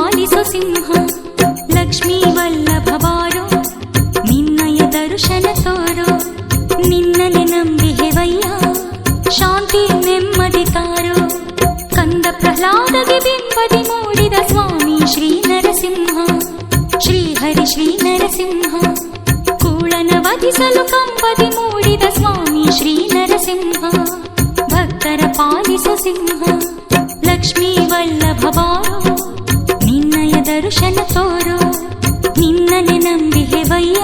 ಪಾಲಿಸೋ ಸಿಂಹ. ಲಕ್ಷ್ಮೀ ವಲ್ಲಭ ಬಾರೋ ನಿನ್ನಯ ದರ್ಶನ ತೋರೋ. ನಿನ್ನನೆ ನಂಬಿಹೆವಯ್ಯ ಶಾಂತಿ ನೆಮ್ಮದಿ ತಾರೋ. ಕಂದ ಪ್ರಹ್ಲಾದಗೆ ಬಿಂಬದಿ ಮೂಡಿದ ಸ್ವಾಮಿ ಶ್ರೀ ನರಸಿಂಹ. ಶ್ರೀಹರಿ ಶ್ರೀ ನರಸಿಂಹ ಕೂಳನ ವಧಿಸಲು ಕಂಬದಿ ಮೂಡಿದ ಸ್ವಾಮಿ ಶ್ರೀ ನರಸಿಂಹ. ಭಕ್ತರ ಪಾಲಿಸೋ ಸಿಂಹ. ಲಕ್ಷ್ಮೀ ವಲ್ಲಭ ಬಾರೋ ನಿನ್ನಯ ದರ್ಶನ ತೋರೋ. ನಿನ್ನನೆ ನಂಬಿಹೆವಯ್ಯ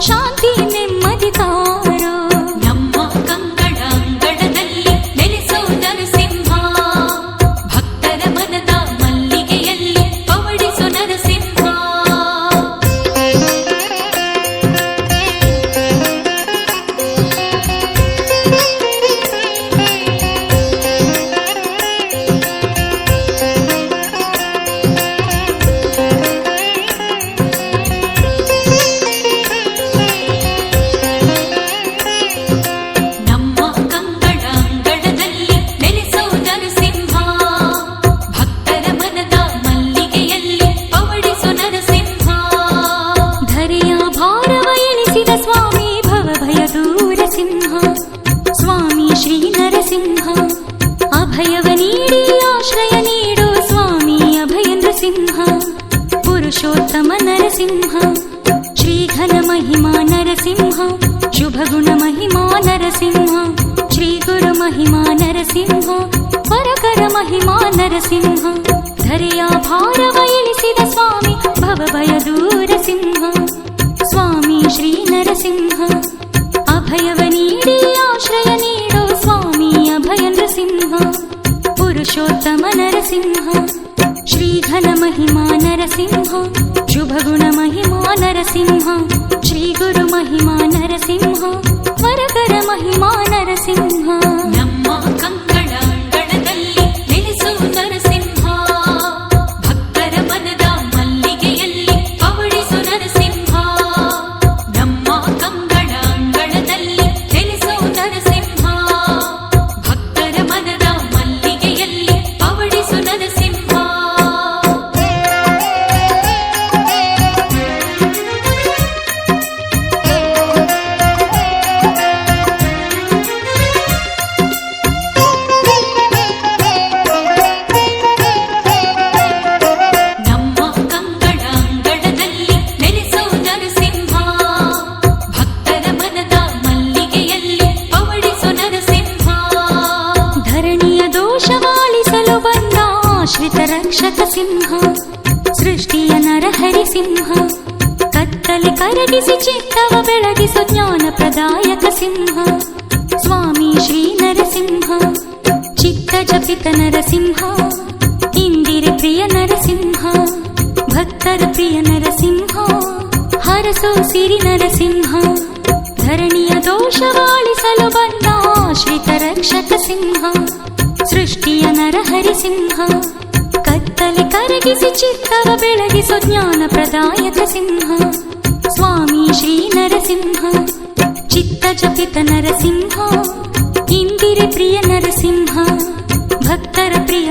ಶಾಂತಿ ನೆಮ್ಮದಿ ತಾರೋ. ನಮ್ಮ ಕಂಕಣ ಅಂಗಡದಲ್ಲಿ ನೆಲೆಸೋ ನರಸಿಂಹ. ಭಕ್ತರ ಮನದ ಮಲ್ಲಿಗೆಯಲ್ಲಿ ಪವಡಿಸೋ ನರಸಿಂಹ. ಸ್ವಾಮಿ ಶ್ರೀ ನರಸಿಂಹ ಅಭಯವ ನೀಡಿ ಆಶ್ರಯ ನೀಡೋ ಸ್ವಾಮಿ ಅಭಯ ನೃಸಿಂಹ. ಪುರುಷೋತ್ತಮ ನರಸಿಂಹ ಶ್ರೀಘನ ಮಹಿಮಾ ನರಸಿಂಹ. ಶುಭಗುಣ ಮಹಿಮಾ ನರಸಿಂಹ. ಶ್ರೀ ಗುರು ಮಹಿಮಾ ನರಸಿಂಹ. ಪರಕರ ಮಹಿಮಾ ನರಸಿಂಹ. ಧರೆಯ ಭಾರವ ಇಳಿಸಿದ ಸ್ವಾಮಿ ಭವಭಯ ದೂರ ಸಿಂಹ. ಸ್ವಾಮಿ ಶ್ರೀ ನರಸಿಂಹ ಅಭಯವ ನೀಡಿ ಆಶ್ರಯ ನೀಡೋ ಸ್ವಾಮಿ ಅಭಯ ನೃಸಿಂಹ. ಪುರುಷೋತ್ತಮ ನರಸಿಂಹ ಶ್ರೀಘನ ಮಹಿಮಾ ನರಸಿಂಹ. ಶುಭಗುಣ ಮಹಿಮಾ ನರಸಿಂಹ. ಶ್ರೀ ಗುರು ಮಹಿಮಾ ನರಸಿಂಹ. ವರಕರ ಮಹಿಮಾ ನರಸಿಂಹ. ನಮ್ಮ ಕಂಕಣ ಅಂಗಣದಲ್ಲಿ ನೆಲೆಸೋ ನರಸಿಂಹ. ಭಕ್ತರ ಮನದ ಮಲ್ಲಿಗೆಯಲ್ಲಿ ಪವಡಿಸೋ ನರಸಿಂಹ. ನಮ್ಮ ಕಂಕಣ ಅಂಗಣದಲ್ಲಿ ನೆಲೆಸೋ ನರಸಿಂಹ. ಭಕ್ತರ ಮನದ ಮಲ್ಲಿಗೆಯಲ್ಲಿ ಪವಡಿಸೋ ನರಸಿಂಹ. ರಕ್ಷಕ ಸಿಂಹ ಸೃಷ್ಟಿಯ ನರಹರಿ ಸಿಂಹ. ಕತ್ತಲೆ ಕರಗಿಸಿ ಚಿತ್ತವ ಬೆಳಗಿಸೋ ಜ್ಞಾನ ಪ್ರದಾಯಕ ಸಿಂಹ. ಸ್ವಾಮಿ ಶ್ರೀ ನರಸಿಂಹ ಚಿತ್ತ ಜಪಿತ ನರಸಿಂಹ. ಇಂದಿರೆ ಪ್ರಿಯ ನರಸಿಂಹ. ಭಕ್ತರ ಪ್ರಿಯ ನರಸಿಂಹ. ಹರಸೋ ಸಿರಿ ನರಸಿಂಹ. ಧರಣಿಯ ದೋಷವಾಳಿಸಲು ಬಂದ ಆಶ್ರಿತ ರಕ್ಷಕ ಸಿಂಹ. ಸೃಷ್ಟಿಯ ನರಹರಿ ಸಿಂಹ ಕತ್ತಲೆ ಕರಗಿಸಿ ಚಿತ್ತವ ಬೆಳಗಿಸೋ ಜ್ಞಾನ ಪ್ರದಾಯಕ ಸಿಂಹ. ಸ್ವಾಮಿ ಶ್ರೀ ನರಸಿಂಹ ಚಿತ್ತ ಜಪಿತ ನರಸಿಂಹ. ಇಂದಿರೆ ಪ್ರಿಯ ನರಸಿಂಹ. ಭಕ್ತರ ಪ್ರಿಯ